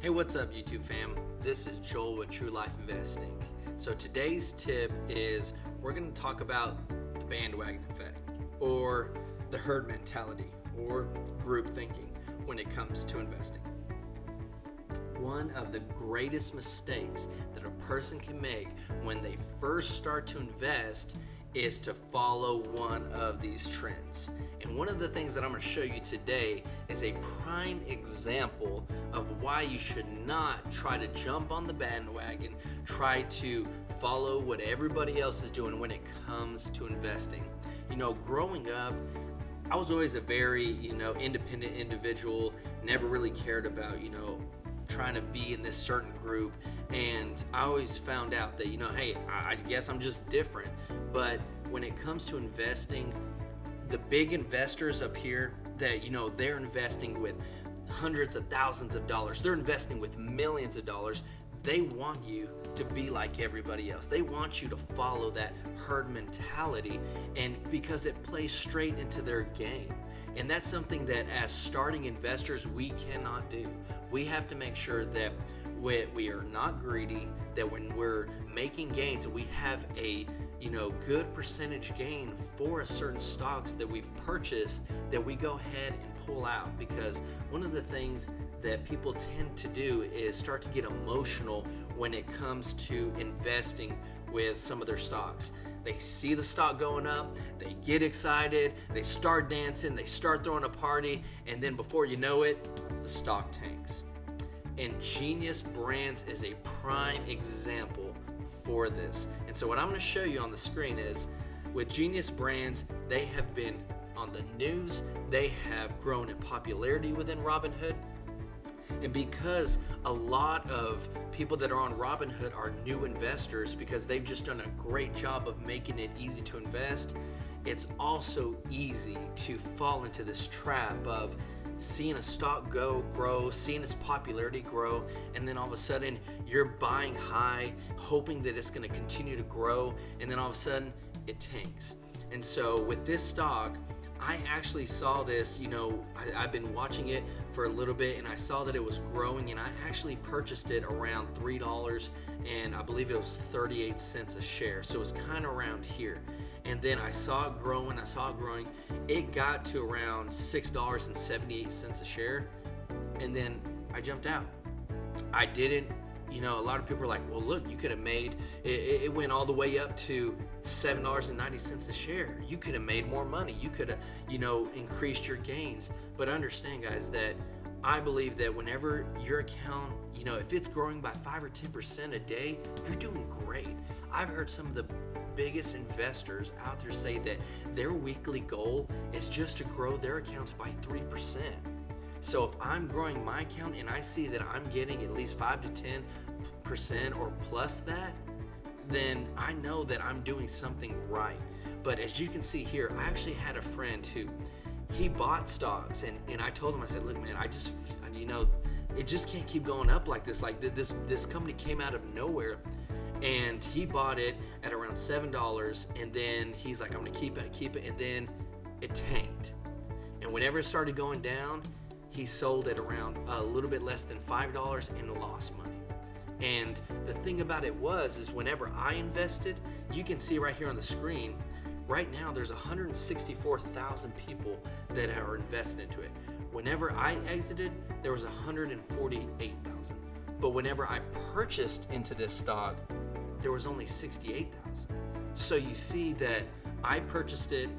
Hey, what's up YouTube fam? This is Joel with TruLife Investing. So today's tip is we're going to talk about the bandwagon effect or the herd mentality or group thinking when it comes to investing. One of the greatest mistakes that a person can make when they first start to invest is to follow one of these trends. And one of the things that I'm going to show you today is a prime example of why you should not try to jump on the bandwagon, try to follow what everybody else is doing when it comes to investing. You know, growing up, I was always a very, independent individual, never really cared about, trying to be in this certain group. And I always found out that, hey, I guess I'm just different. But when it comes to investing, the big investors up here that, they're investing with hundreds of thousands of dollars, they're investing with millions of dollars. They want you to be like everybody else. They want you to follow that herd mentality, and because it plays straight into their game. And that's something that as starting investors, we cannot do. We have to make sure that we are not greedy, that when we're making gains, we have a good percentage gain for a certain stocks that we've purchased, that we go ahead and pull out. Because one of the things that people tend to do is start to get emotional when it comes to investing with some of their stocks. They see the stock going up, they get excited, they start dancing, they start throwing a party, and then before you know it, the stock tanks. And Genius Brands is a prime example for this. And so what I'm going to show you on the screen is, with Genius Brands, they have been on the news, they have grown in popularity within RobinHood. And because a lot of people that are on RobinHood are new investors, because they've just done a great job of making it easy to invest, it's also easy to fall into this trap of seeing a stock grow, seeing its popularity grow, and then all of a sudden you're buying high, hoping that it's going to continue to grow, and then all of a sudden it tanks. And so with this stock, I actually saw this, I've been watching it for a little bit, and I saw that it was growing, and I actually purchased it around $3, and I believe it was 38 cents a share. So it was kind of around here. And then I saw it growing, It got to around $6.78 a share, and then I jumped out. I didn't, a lot of people are like, well, look, you could have made, it went all the way up to $7.90 a share. You could have made more money. You could have, increased your gains. But understand, guys, that I believe that whenever your account, if it's growing by 5 or 10% a day, you're doing great. I've heard some of the biggest investors out there say that their weekly goal is just to grow their accounts by 3%. So if I'm growing my account and I see that I'm getting at least 5 to 10% or plus that, then I know that I'm doing something right. But as you can see here, I actually had a friend who, he bought stocks, and I told him, I said, look, man, it just can't keep going up like this. Like this company came out of nowhere, and he bought it at around $7, and then he's like, I'm gonna keep it, and then it tanked. And whenever it started going down, he sold it around a little bit less than $5 and lost money. And the thing about it is whenever I invested, you can see right here on the screen, right now there's 164,000 people that are invested into it. Whenever I exited, there was 148,000. But whenever I purchased into this stock, there was only 68,000. So you see that I purchased it,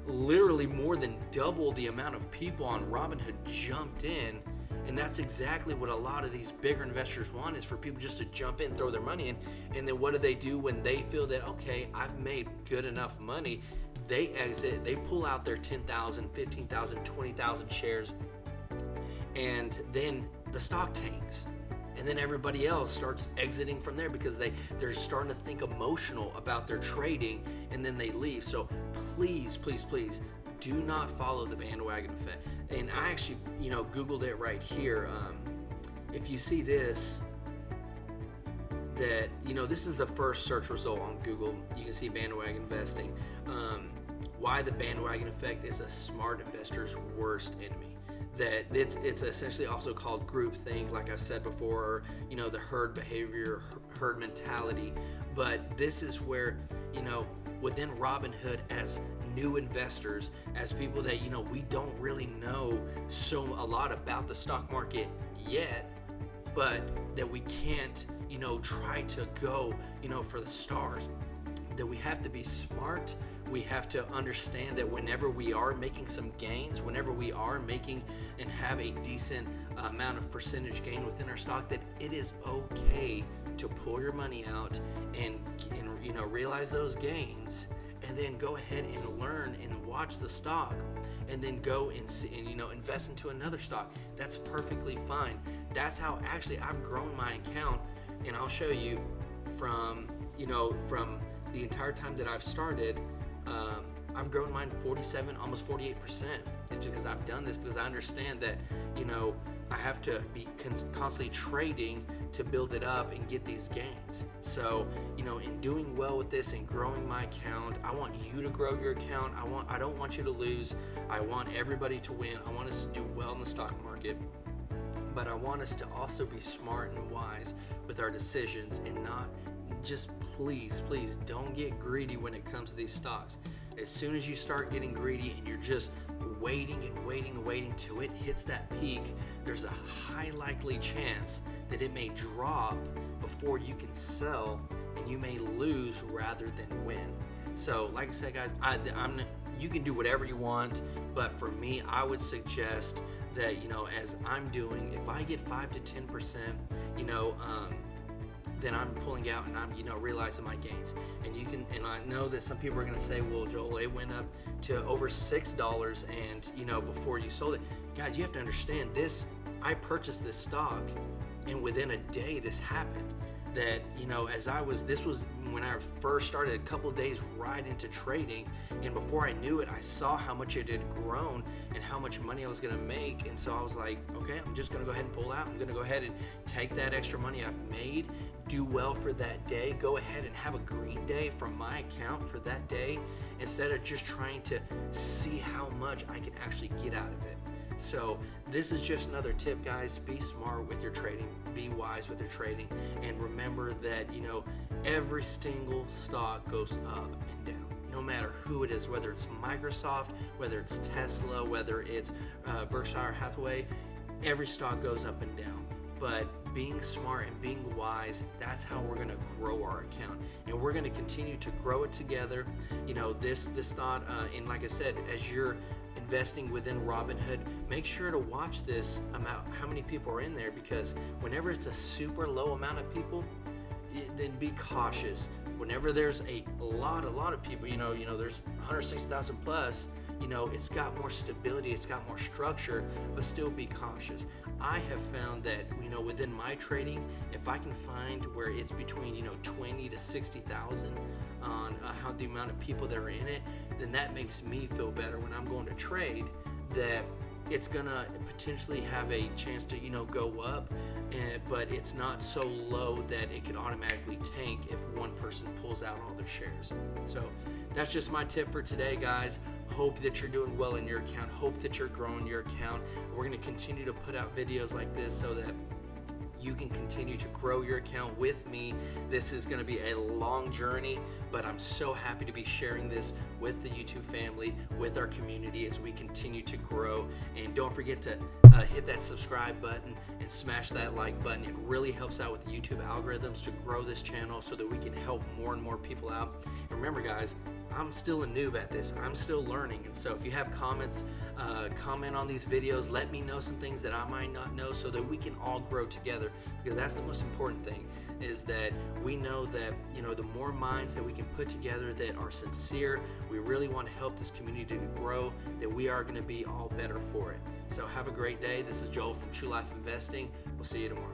literally more than double the amount of people on RobinHood jumped in. And that's exactly what a lot of these bigger investors want, is for people just to jump in, throw their money in. And then what do when they feel that, okay, I've made good enough money? They exit, they pull out their 10,000, 15,000, 20,000 shares, and then the stock tanks. And then everybody else starts exiting from there because they're starting to think emotional about their trading, and then they leave. So please, please, please do not follow the bandwagon effect. And I actually, Googled it right here. If you see this, that, this is the first search result on Google. You can see bandwagon investing. Why the bandwagon effect is a smart investor's worst enemy. that it's essentially also called groupthink, like I've said before, or the herd behavior, herd mentality. But this is where within Robinhood, as new investors, as people that we don't really know a lot about the stock market yet, but that we can't try to go for the stars, that we have to be smart. We have to understand that whenever we are making some gains, whenever we are making and have a decent amount of percentage gain within our stock, that it is okay to pull your money out and realize those gains, and then go ahead and learn and watch the stock, and then go and invest into another stock. That's perfectly fine. That's how actually I've grown my account, and I'll show you from the entire time that I've started. I've grown mine 47, almost 48%. It's because I've done this, because I understand that I have to be constantly trading to build it up and get these gains. So in doing well with this and growing my account, I want you to grow your account. I don't want you to lose. I want everybody to win. I want us to do well in the stock market, but I want us to also be smart and wise with our decisions, and not just please don't get greedy when it comes to these stocks. As soon as you start getting greedy and you're just waiting till it hits that peak, there's a high likely chance that it may drop before you can sell, and you may lose rather than win. So like I said, guys, you can do whatever you want, but for me, I would suggest that as I'm doing, if I get 5 to 10%, then I'm pulling out and I'm realizing my gains. And I know that some people are going to say, well, Joel, it went up to over $6 and before you sold it. Guys, you have to understand this. I purchased this stock, and within a day this happened. That this was when I first started, a couple of days right into trading, and before I knew it, I saw how much it had grown and how much money I was going to make. And so I was like, okay, I'm just going to go ahead and pull out. I'm going to go ahead and take that extra money I've made, do well for that day, go ahead and have a green day from my account for that day, instead of just trying to see how much I can actually get out of it. So this is just another tip, guys. Be smart with your trading, be wise with your trading, and remember that every single stock goes up and down, no matter who it is, whether it's Microsoft, whether it's Tesla, whether it's Berkshire Hathaway. Every stock goes up and down. But being smart and being wise, that's how we're going to grow our account, and we're going to continue to grow it together. This thought, and like I said, as you're investing within Robinhood, make sure to watch this amount, how many people are in there, because whenever it's a super low amount of people, then be cautious. Whenever there's a lot of people, there's 160,000 plus, it's got more stability, it's got more structure, but still be cautious. I have found that, within my trading, if I can find where it's between, 20 to 60,000 on how the amount of people that are in it, then that makes me feel better when I'm going to trade, that it's gonna potentially have a chance to, go up, but it's not so low that it could automatically tank if one person pulls out all their shares. So that's just my tip for today, guys. Hope that you're doing well in your account. Hope that you're growing your account. We're going to continue to put out videos like this so that you can continue to grow your account with me. This is going to be a long journey, but I'm so happy to be sharing this with the YouTube family, with our community, as we continue to grow. And don't forget to hit that subscribe button and smash that like button. It really helps out with the YouTube algorithms to grow this channel so that we can help more and more people out. And remember, guys, I'm still a noob at this. I'm still learning. And so if you have comments, comment on these videos. Let me know some things that I might not know so that we can all grow together, because that's the most important thing, is that we know that, the more minds that we can put together that are sincere, we really want to help this community to grow, that we are going to be all better for it. So have a great day. This is Joel from TruLife Investing. We'll see you tomorrow.